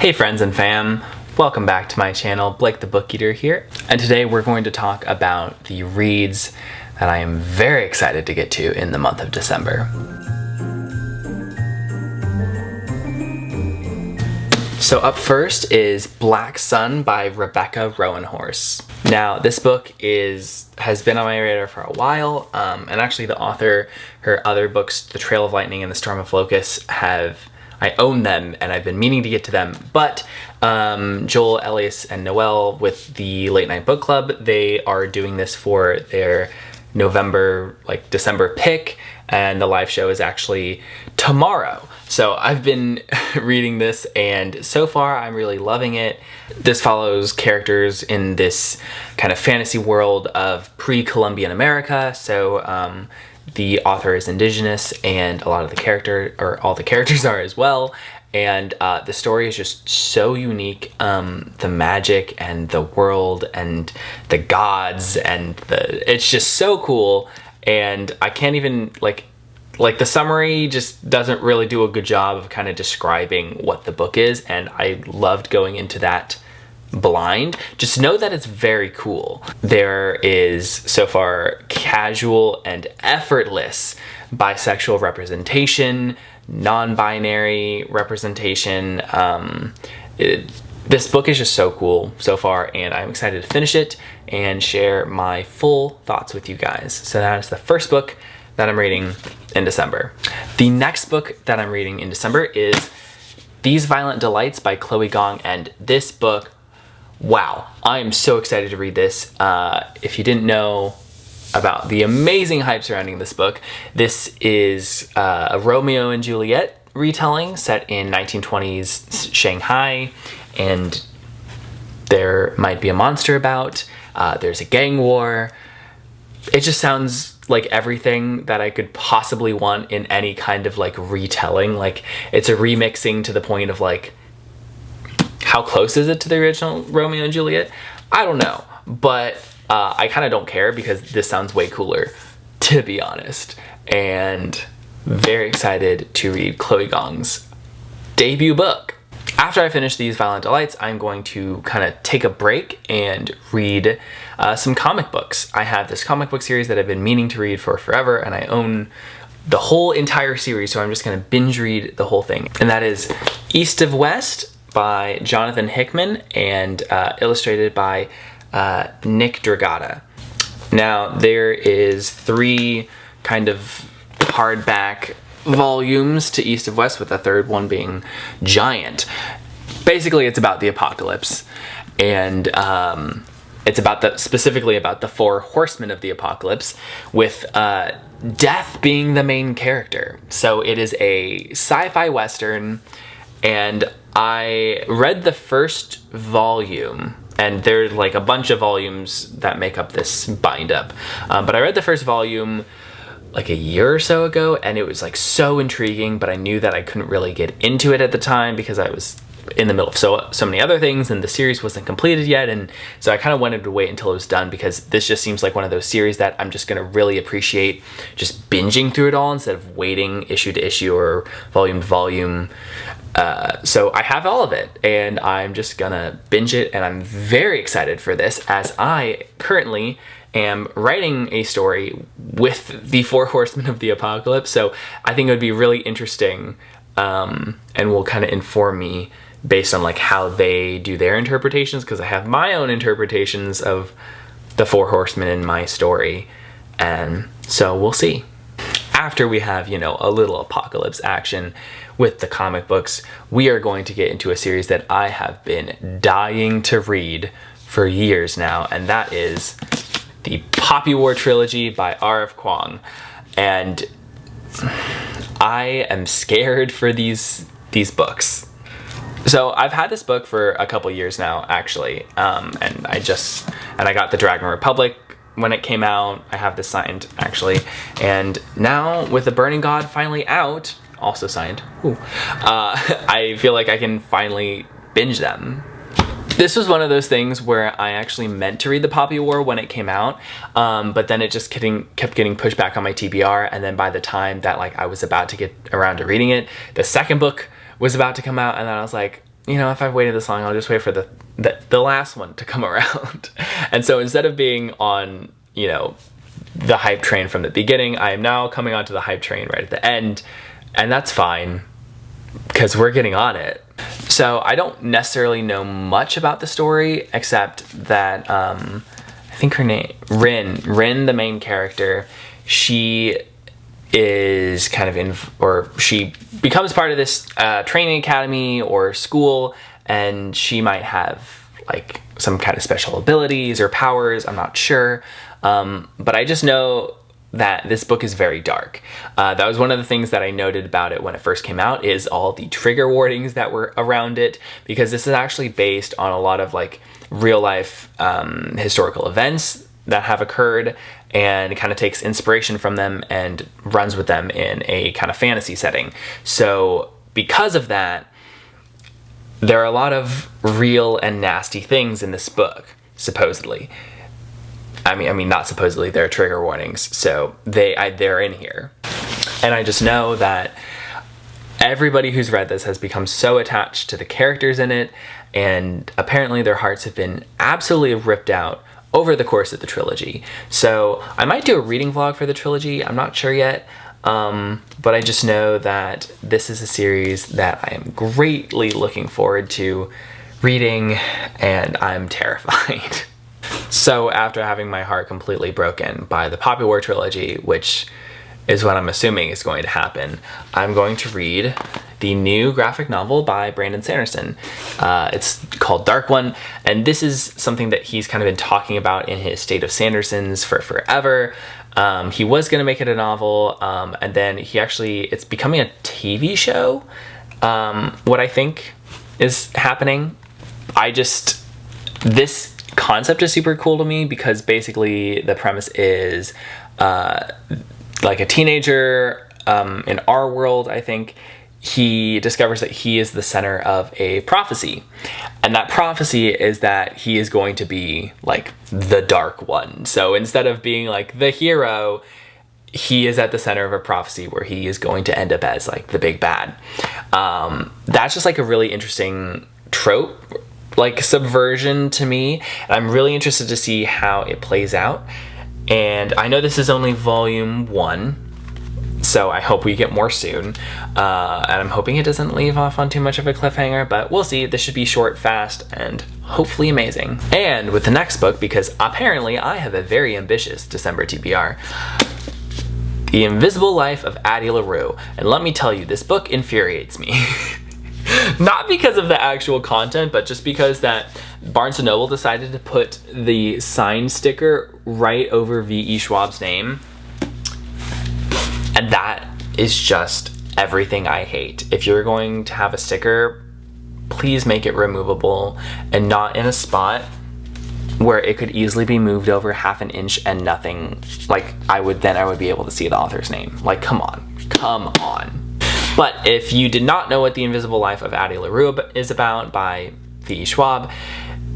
Hey friends and fam, welcome back to my channel. Blake the Book Eater here, and today we're going to talk about the reads that I am very excited to get to in the month of December. So up first is Black Sun by Rebecca Roanhorse. Now this book has been on my radar for a while, and actually the author, her other books, The Trail of Lightning and The Storm of Locusts, I own them and I've been meaning to get to them, but Joel, Elias, and Noelle with the Late Night Book Club, they are doing this for their December pick, and the live show is actually tomorrow. So I've been reading this and so far I'm really loving it. This follows characters in this kind of fantasy world of pre-Columbian America. So the author is indigenous and all the characters are as well. And the story is just so unique. The magic and the world and the gods and it's just so cool. And I can't even like the summary just doesn't really do a good job of kind of describing what the book is. And I loved going into that blind. Just know that it's very cool. There is so far casual and effortless bisexual representation, non-binary representation. This book is just so cool so far, and I'm excited to finish it and share my full thoughts with you guys. So that is the first book that I'm reading in December. The next book that I'm reading in December is These Violent Delights by Chloe Gong, and this book, wow, I am so excited to read this. If you didn't know about the amazing hype surrounding this book, this is a Romeo and Juliet retelling set in 1920s Shanghai, and there might be a monster about, there's a gang war. It just sounds like everything that I could possibly want in any kind of like retelling. Like, it's a remixing to the point of like, how close is it to the original Romeo and Juliet? I don't know, but I kind of don't care because this sounds way cooler, to be honest. And very excited to read Chloe Gong's debut book. After I finish These Violent Delights, I'm going to kind of take a break and read some comic books. I have this comic book series that I've been meaning to read for forever, and I own the whole entire series, so I'm just going to binge read the whole thing. And that is East of West by Jonathan Hickman and illustrated by Nick Dragata. Now, there is 3 kind of hardback volumes to East of West, with the third one being giant. Basically, it's about the apocalypse, and it's specifically about the 4 horsemen of the apocalypse, with death being the main character. So it is a sci-fi western, and I read the first volume, and there's like a bunch of volumes that make up this bind up, but I read the first volume like a year or so ago, and it was like so intriguing, but I knew that I couldn't really get into it at the time because I was in the middle of so many other things, and the series wasn't completed yet, and so I kind of wanted to wait until it was done, because this just seems like one of those series that I'm just going to really appreciate just binging through it all instead of waiting issue to issue or volume to volume. So I have all of it, and I'm just gonna binge it, and I'm very excited for this, as I currently am writing a story with the 4 horsemen of the apocalypse. So I think it would be really interesting, and will kind of inform me based on like how they do their interpretations, because I have my own interpretations of the 4 horsemen in my story, and so we'll see. After we have, a little apocalypse action with the comic books, we are going to get into a series that I have been dying to read for years now, and that is the Poppy War trilogy by R.F. Kuang. And I am scared for these books. So I've had this book for a couple years now, actually, and I got the Dragon Republic when it came out. I have this signed, actually, and now with the Burning God finally out, also signed, I feel like I can finally binge them. This was one of those things where I actually meant to read the Poppy War when it came out, but then it just kept getting pushed back on my TBR, and then by the time that I was about to get around to reading it, the second book was about to come out, and then I was like, you know, if I've waited this long, I'll just wait for the last one to come around. And so instead of being on, you know, the hype train from the beginning, I am now coming onto the hype train right at the end, and that's fine because we're getting on it. So I don't necessarily know much about the story except that I think her name, Rin, the main character, she is kind of she becomes part of this training academy or school, and she might have like some kind of special abilities or powers, I'm not sure. But I just know that this book is very dark. That was one of the things that I noted about it when it first came out, is all the trigger warnings that were around it, because this is actually based on a lot of like real life historical events that have occurred, and it kind of takes inspiration from them and runs with them in a kind of fantasy setting. So because of that, there are a lot of real and nasty things in this book, supposedly. I mean, not supposedly, there are trigger warnings, so they're in here. And I just know that everybody who's read this has become so attached to the characters in it, and apparently their hearts have been absolutely ripped out over the course of the trilogy. So I might do a reading vlog for the trilogy, I'm not sure yet, but I just know that this is a series that I am greatly looking forward to reading, and I'm terrified. So after having my heart completely broken by the Poppy War trilogy, which is what I'm assuming is going to happen, I'm going to read the new graphic novel by Brandon Sanderson. It's called Dark One, and this is something that he's kind of been talking about in his State of Sandersons for forever. He was going to make it a novel, and then it's becoming a TV show, what I think is happening. This concept is super cool to me, because basically the premise is like a teenager in our world, I think, he discovers that he is the center of a prophecy, and that prophecy is that he is going to be like the Dark One. So instead of being like the hero, he is at the center of a prophecy where he is going to end up as like the big bad. That's just like a really interesting trope, like subversion to me. I'm really interested to see how it plays out, and I know this is only volume 1, so I hope we get more soon, and I'm hoping it doesn't leave off on too much of a cliffhanger, but we'll see. This should be short, fast, and hopefully amazing. And with the next book, because apparently I have a very ambitious December TBR, The Invisible Life of Addie LaRue, and let me tell you, this book infuriates me. Not because of the actual content, but just because that Barnes & Noble decided to put the sign sticker right over V.E. Schwab's name. And that is just everything I hate. If you're going to have a sticker, please make it removable and not in a spot where it could easily be moved over half an inch and nothing. Like, I would be able to see the author's name. Like, come on. But if you did not know what The Invisible Life of Addie LaRue is about by V.E. Schwab,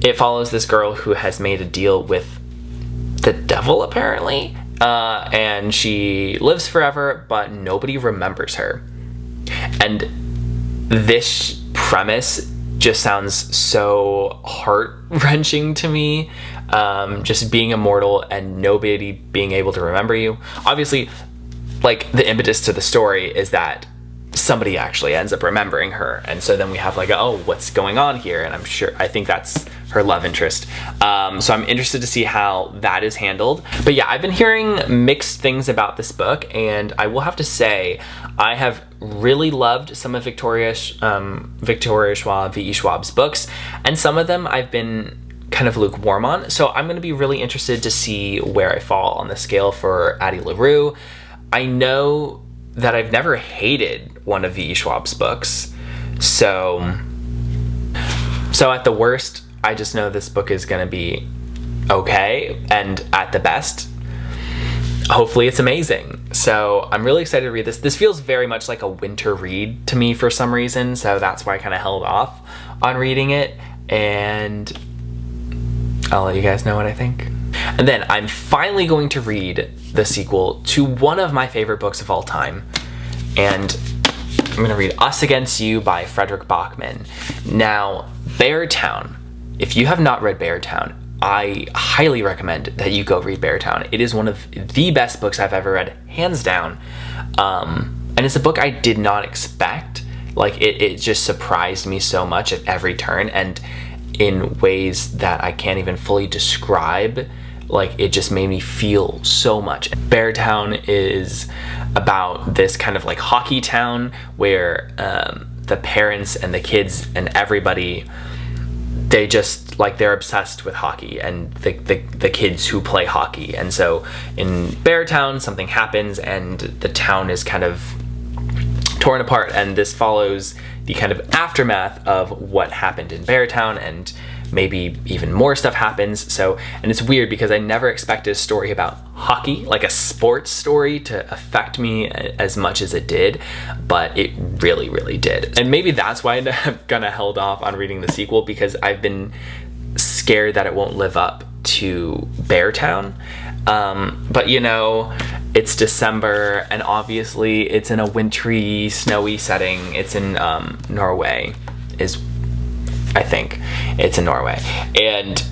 it follows this girl who has made a deal with the devil, apparently, and she lives forever, but nobody remembers her. And this premise just sounds so heart-wrenching to me, just being immortal and nobody being able to remember you. Obviously, like, the impetus to the story is that somebody actually ends up remembering her, and so then we have like, oh, what's going on here? And I think that's her love interest. So I'm interested to see how that is handled. But yeah, I've been hearing mixed things about this book, and I will have to say I have really loved some of Victoria Schwab, V.E. Schwab's books, and some of them I've been kind of lukewarm on. So I'm going to be really interested to see where I fall on the scale for Addie LaRue. I know that I've never hated one of V.E. Schwab's books, so at the worst, I just know this book is going to be okay, and at the best, hopefully it's amazing. So I'm really excited to read this. This feels very much like a winter read to me for some reason, so that's why I kind of held off on reading it, and I'll let you guys know what I think. And then I'm finally going to read the sequel to one of my favorite books of all time, and going to read Us Against You by Frederick Bachman. Now, Beartown. If you have not read Beartown, I highly recommend that you go read Beartown. It is one of the best books I've ever read, hands down. And it's a book I did not expect. Like, it just surprised me so much at every turn, and in ways that I can't even fully describe. Like, it just made me feel so much. Beartown is about this kind of like hockey town where the parents and the kids and everybody, they just like, they're obsessed with hockey and the kids who play hockey. And so in Beartown, something happens and the town is kind of torn apart, and this follows the kind of aftermath of what happened in Beartown, and maybe even more stuff happens. So, and it's weird because I never expected a story about hockey, like a sports story, to affect me as much as it did, but it really, really did. And maybe that's why I've kind of held off on reading the sequel, because I've been scared that it won't live up to Beartown. But you know, it's December, and obviously it's in a wintry, snowy setting. It's in Norway, I think it's in Norway, and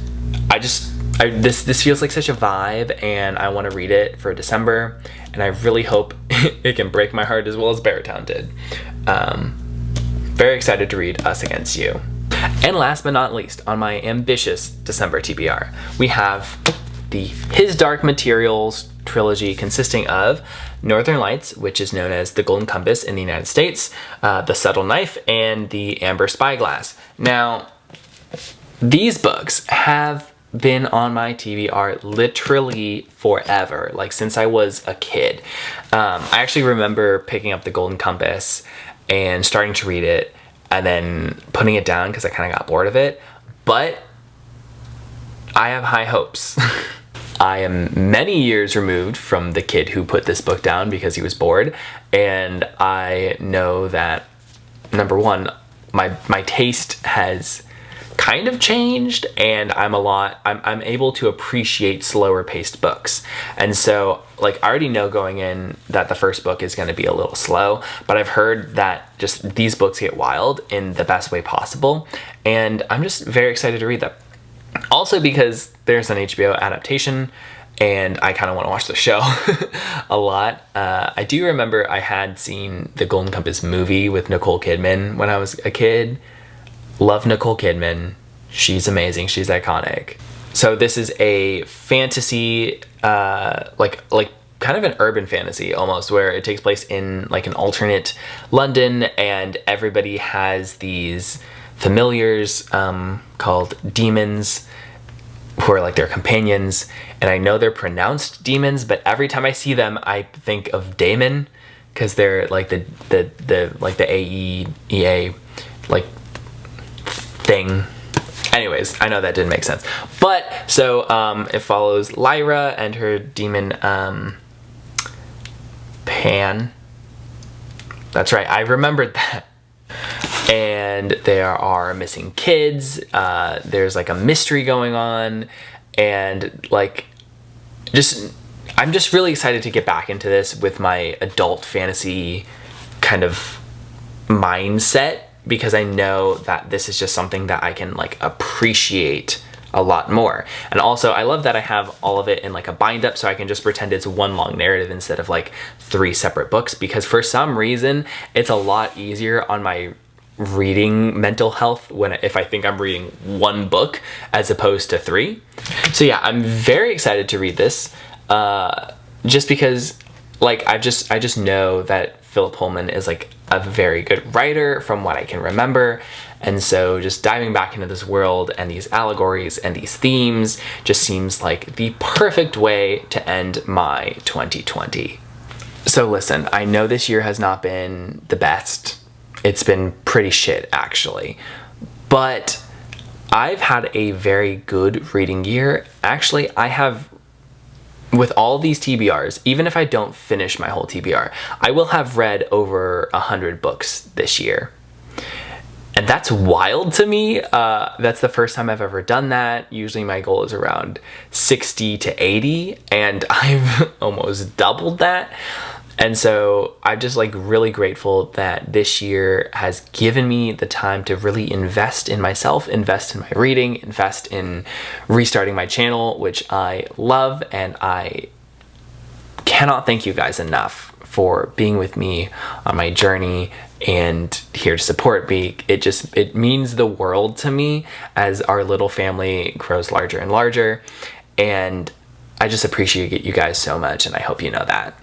this feels like such a vibe, and I want to read it for December, and I really hope it can break my heart as well as Beartown did. Very excited to read Us Against You. And last but not least, on my ambitious December TBR, we have the His Dark Materials trilogy, consisting of Northern Lights, which is known as The Golden Compass in the United States, The Subtle Knife, and The Amber Spyglass. Now, these books have been on my TBR literally forever, like since I was a kid. I actually remember picking up The Golden Compass and starting to read it, and then putting it down because I kind of got bored of it. But I have high hopes. I am many years removed from the kid who put this book down because he was bored, and I know that, number one, my taste has kind of changed, and I'm able to appreciate slower paced books. And so, like, I already know going in that the first book is going to be a little slow, but I've heard that just these books get wild in the best way possible, and I'm just very excited to read them. Also because there's an HBO adaptation, and I kind of want to watch the show a lot. I do remember I had seen the Golden Compass movie with Nicole Kidman when I was a kid. Love Nicole Kidman. She's amazing. She's iconic. So this is a fantasy, like kind of an urban fantasy almost, where it takes place in like an alternate London, and everybody has these familiars called demons, who are like their companions, and I know they're pronounced demons, but every time I see them I think of Damon, because they're like the like the AEEA like thing. Anyways, I know that didn't make sense, but so it follows Lyra and her demon Pan. That's right, I remembered that. And there are missing kids, there's like a mystery going on, and like, I'm just really excited to get back into this with my adult fantasy kind of mindset, because I know that this is just something that I can like appreciate a lot more. And also, I love that I have all of it in like a bind up, so I can just pretend it's one long narrative instead of like 3 separate books, because for some reason it's a lot easier on my reading mental health if I think I'm reading one book as opposed to 3. So yeah, I'm very excited to read this, just because like I just know that Philip Pullman is like a very good writer from what I can remember, and so just diving back into this world and these allegories and these themes just seems like the perfect way to end my 2020. So listen, I know this year has not been the best. It's been pretty shit, actually. But I've had a very good reading year. Actually, I have, with all these TBRs, even if I don't finish my whole TBR, I will have read over 100 books this year. And that's wild to me. That's the first time I've ever done that. Usually my goal is around 60 to 80, and I've almost doubled that. And so I'm just like really grateful that this year has given me the time to really invest in myself, invest in my reading, invest in restarting my channel, which I love. And I cannot thank you guys enough for being with me on my journey and here to support me. It means the world to me as our little family grows larger and larger. And I just appreciate you guys so much, and I hope you know that.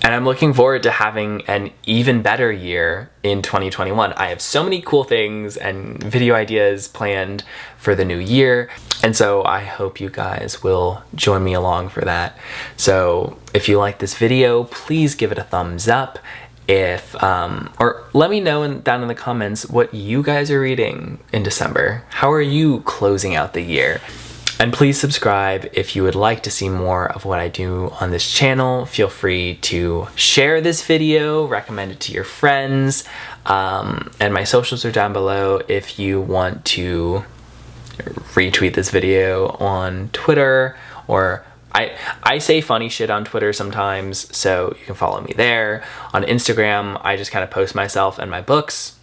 And I'm looking forward to having an even better year in 2021. I have so many cool things and video ideas planned for the new year. And so I hope you guys will join me along for that. So if you like this video, please give it a thumbs up. Or let me know down in the comments what you guys are reading in December. How are you closing out the year? And please subscribe if you would like to see more of what I do on this channel. Feel free to share this video, recommend it to your friends, and my socials are down below if you want to retweet this video on Twitter, or I say funny shit on Twitter sometimes, so you can follow me there. On Instagram, I just kind of post myself and my books.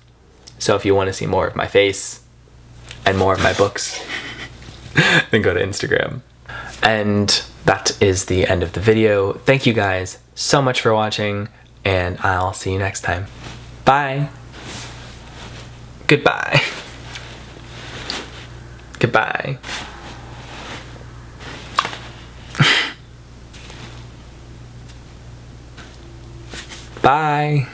So if you want to see more of my face and more of my books, then go to Instagram. And that is the end of the video. Thank you guys so much for watching, and I'll see you next time. Bye. Goodbye. Goodbye. Bye.